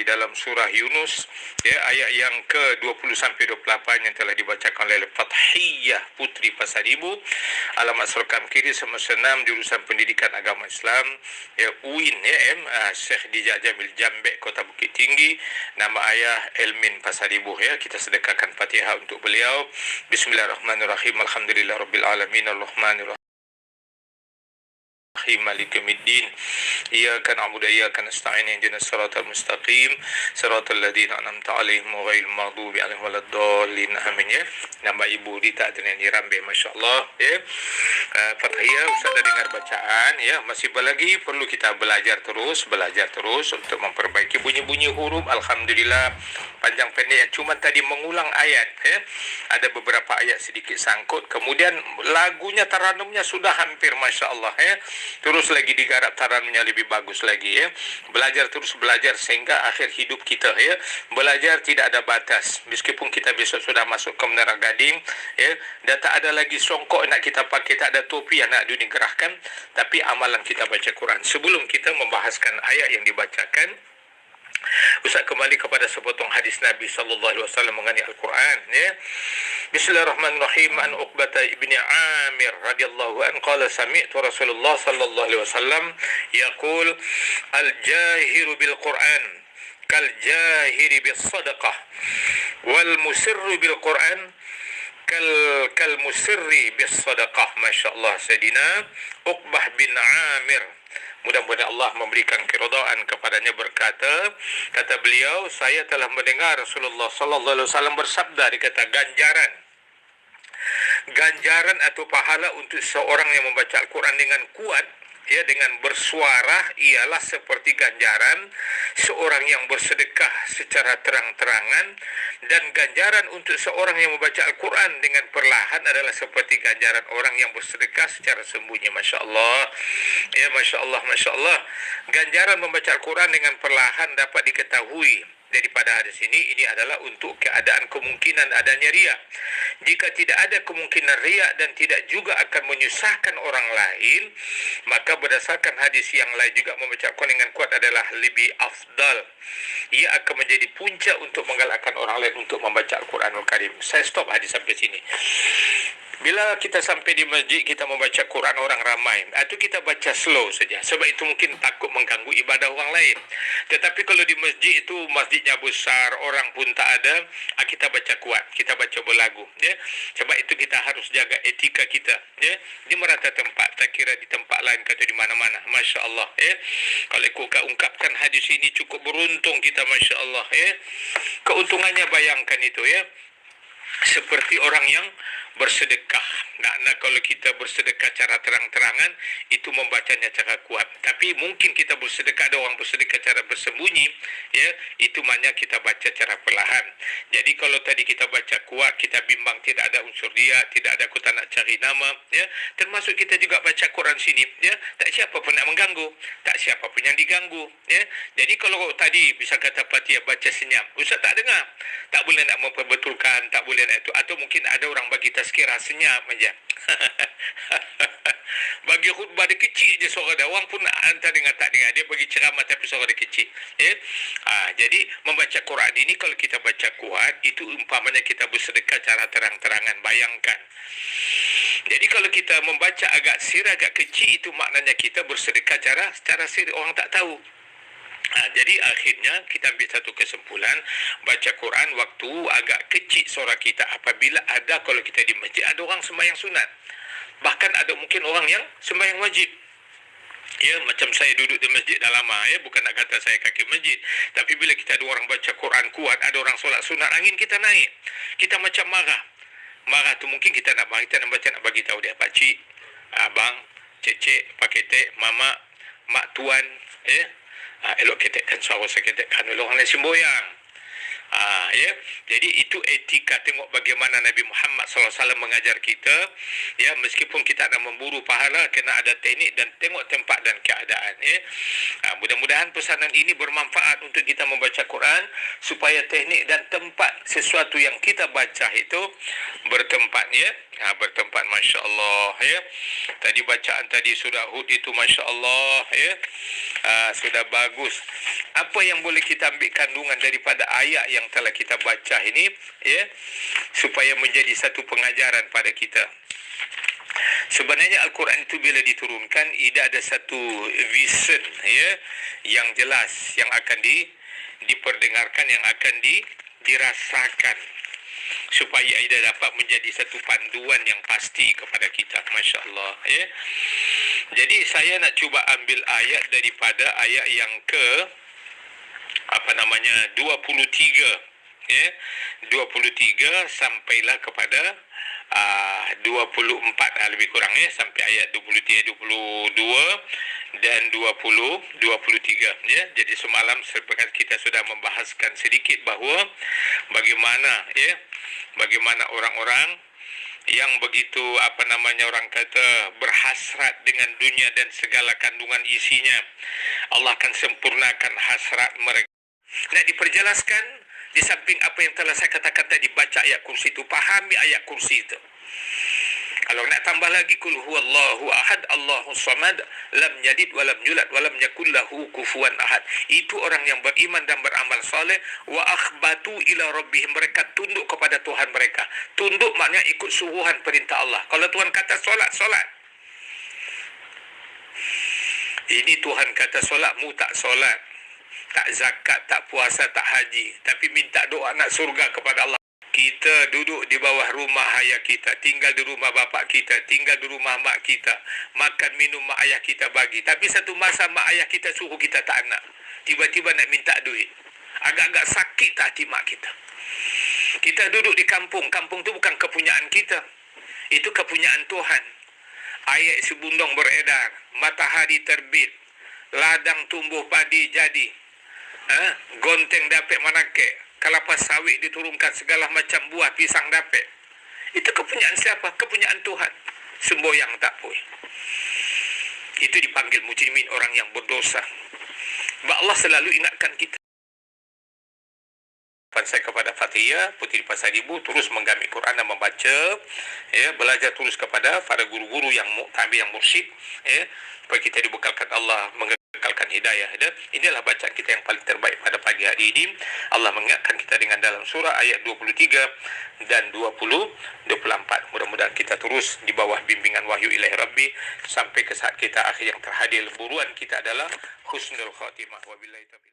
di dalam surah Yunus, ya, ayat yang ke-20 sampai 28 yang telah dibacakan oleh Fathiyah Putri Pasaribu, alamat Serkam Kiri, semester 6, jurusan Pendidikan Agama Islam, ya, UIN, ya, Syekh Dijak Jamil Jambek, Kota Bukit Tinggi. Nama ayah Elmin Pasaribu, ya. Kita sedekahkan Fatihah untuk beliau. Bismillahirrahmanirrahim. Alhamdulillahirabbil alamin, arrahmanirrahim, مالك يوم الدين إياك نعبد وإياك نستعين اهدنا الصراط المستقيم صراط الذين أنعمت عليهم غير المغضوب عليهم ولا الضالين آمين. Ya, nama ibu Dita dengan Rambe, masya-Allah, ya. Fathiyah, Ustaz dah dengar bacaan, ya. Masih lagi perlu kita belajar terus untuk memperbaiki bunyi-bunyi huruf. Alhamdulillah, panjang pendek, cuma tadi mengulang ayat, ya. Ada beberapa ayat sedikit sangkut, kemudian lagunya, taranumnya sudah hampir, masya-Allah, ya. Terus lagi digarap taranumnya lebih bagus lagi, ya. Belajar terus belajar sehingga akhir hidup kita, ya. Belajar tidak ada batas. Meskipun kita besok sudah masuk ke Menara Gading, ya, dah tak ada lagi songkok nak kita pakai, tak ada topi yang nak digerahkan, tapi amalan kita baca Quran. Sebelum kita membahaskan ayat yang dibacakan, Ustaz kembali kepada sepotong hadis Nabi sallallahu alaihi wasallam mengenai Al-Quran, ya. Bismillahirrahmanirrahim. An Uqbah ibni Amir radhiyallahu anhu qala sami'tu Rasulullah sallallahu alaihi wasallam yaqul al-jahiru bil Quran kal jahiri bis sadaqah wal musirru bil Quran kal musirri bis sadaqah. Masya-Allah, Sayyidina Uqbah bin Amir, mudah-mudahan Allah memberikan keridaan kepadanya, berkata, kata beliau, saya telah mendengar Rasulullah sallallahu alaihi wasallam bersabda, dikata ganjaran atau pahala untuk seorang yang membaca Al-Quran dengan kuat, ya, dengan bersuara, ialah seperti ganjaran seorang yang bersedekah secara terang-terangan, dan ganjaran untuk seorang yang membaca Al-Quran dengan perlahan adalah seperti ganjaran orang yang bersedekah secara sembunyi. Masya Allah, ya, Masya Allah, Masya Allah. Ganjaran membaca Al-Quran dengan perlahan dapat diketahui daripada hadis ini adalah untuk keadaan kemungkinan adanya riak. Jika tidak ada kemungkinan riak dan tidak juga akan menyusahkan orang lain, maka berdasarkan hadis yang lain juga membaca Al-Quran dengan kuat adalah lebih afdal. Ia akan menjadi punca untuk menggalakkan orang lain untuk membaca Al-Quranul Karim. Saya stop hadis sampai sini. Bila kita sampai di masjid, kita membaca Quran orang ramai, atau kita baca slow saja, sebab itu mungkin takut mengganggu ibadah orang lain. Tetapi kalau di masjid itu, masjidnya besar, orang pun tak ada, kita baca kuat, kita baca berlagu, ya. Sebab itu kita harus jaga etika kita, ya. Di merata tempat, tak kira di tempat lain kata di mana-mana. Masya Allah, ya. Kalau aku ungkapkan hadis ini, cukup beruntung kita, Masya Allah, ya. Keuntungannya bayangkan itu, ya. Seperti orang yang bersedekah. Nah, kalau kita bersedekah cara terang-terangan, itu membacanya cara kuat. Tapi mungkin kita bersedekah, ada orang bersedekah cara bersembunyi, ya, itu maknanya kita baca cara perlahan. Jadi kalau tadi kita baca kuat, kita bimbang tidak ada unsur dia, tidak ada, aku tak nak cari nama, ya. Termasuk kita juga baca Quran sini, ya, tak siapa pun nak mengganggu, tak siapa pun yang diganggu, ya. Jadi kalau tadi bisa kata Fatihah baca senyap, Ustaz tak dengar, tak boleh nak memperbetulkan, tak boleh nak itu, atau mungkin ada orang bagi tazkirah senyap aja. Bagi khutbah dia kecil je suara dia, orang pun antara dengar tak dengar, dia bagi ceramah tapi suara dia kecil, ya. Jadi membaca Quran ini kalau kita baca kuat, itu umpamanya kita bersedekah cara terang-terangan. Bayangkan, jadi kalau kita membaca agak sirah, agak kecil, itu maknanya kita bersedekah secara sirih, orang tak tahu. Jadi akhirnya kita ambil satu kesimpulan, baca Quran waktu agak kecil suara kita. Apabila ada, kalau kita di masjid, ada orang sembahyang sunat, bahkan ada mungkin orang yang sembahyang wajib, ya, macam saya duduk di masjid dah lama, ya, bukan nak kata saya kaki masjid, tapi bila kita ada orang baca Quran kuat, ada orang solat sunat, angin kita naik, kita macam marah tu mungkin kita nak baca, nak bagi tahu dia, pakcik, abang, cek, pak ketek, mama, mak tuan, ya, elok ketekkan suara saya, ketekkan dulu orang lain semboyang. Ya, jadi itu etika. Tengok bagaimana Nabi Muhammad SAW mengajar kita, ya, meskipun kita nak memburu pahala, kena ada teknik dan tengok tempat dan keadaan, ya. Mudah-mudahan pesanan ini bermanfaat untuk kita membaca Quran supaya teknik dan tempat sesuatu yang kita baca itu bertempat, ya. Bertempat, Masya Allah, ya. Tadi bacaan tadi surah Hud itu Masya Allah, ya. Sudah bagus. Apa yang boleh kita ambil kandungan daripada ayat yang telah kita baca ini, ya, supaya menjadi satu pengajaran pada kita. Sebenarnya Al-Quran itu bila diturunkan, tidak ada satu vision, ya, yang jelas yang akan diperdengarkan, yang akan dirasakan, supaya ia dapat menjadi satu panduan yang pasti kepada kita. Masya Allah, ya. Jadi saya nak cuba ambil ayat daripada ayat yang ke 23, ya, 23 sampailah kepada 24, lebih kurang, ya, sampai ayat 23, 22 dan 23, ya. Jadi semalam sepekan kita sudah membahaskan sedikit bahawa bagaimana orang-orang yang begitu orang kata berhasrat dengan dunia dan segala kandungan isinya, Allah akan sempurnakan hasrat mereka. Nak diperjelaskan, di samping apa yang telah saya katakan tadi, baca ayat kursi itu, pahami ayat kursi itu. Kalau nak tambah lagi, kul huwallahu ahad, Allahus samad, lam yalid walam yulad walam yakul lahu kufuwan ahad. Itu orang yang beriman dan beramal soleh. Wa akhbatu ila rabbihim, mereka tunduk kepada Tuhan mereka. Tunduk maknanya ikut suruhan perintah Allah. Kalau Tuhan kata solat, solat. Ini Tuhan kata solat, mu tak solat, tak zakat, tak puasa, tak haji, tapi minta doa nak surga kepada Allah. Kita duduk di bawah rumah ayah kita, tinggal di rumah bapak kita, tinggal di rumah mak kita, makan minum mak ayah kita bagi. Tapi satu masa mak ayah kita suruh kita tak nak, tiba-tiba nak minta duit. Agak-agak sakit hati mak kita. Kita duduk di kampung, kampung tu bukan kepunyaan kita, itu kepunyaan Tuhan. Air sebundong beredar, matahari terbit, ladang tumbuh padi jadi, gonteng dapat manakek, kelapa sawit diturunkan, segala macam buah pisang dapat. Itu kepunyaan siapa? Kepunyaan Tuhan. Semboyang tak boleh. Itu dipanggil mujrimin, orang yang berdosa. Sebab Allah selalu ingatkan kita. Saya kepada Fathia, Puteri Pasar Ibu, terus menggamit Quran dan membaca, ya, belajar terus kepada para guru-guru yang muktabir, yang mursyid, ya, supaya kita dibekalkan Allah, mengekalkan hidayah. Dan inilah bacaan kita yang paling terbaik pada pagi hari ini. Allah mengingatkan kita dengan dalam surah ayat 23 dan 24. Mudah-mudahan kita terus di bawah bimbingan wahyu ilahi Rabbi sampai ke saat kita akhir yang terhadil. Buruan kita adalah husnul khatimah. Wabillahi taufiq.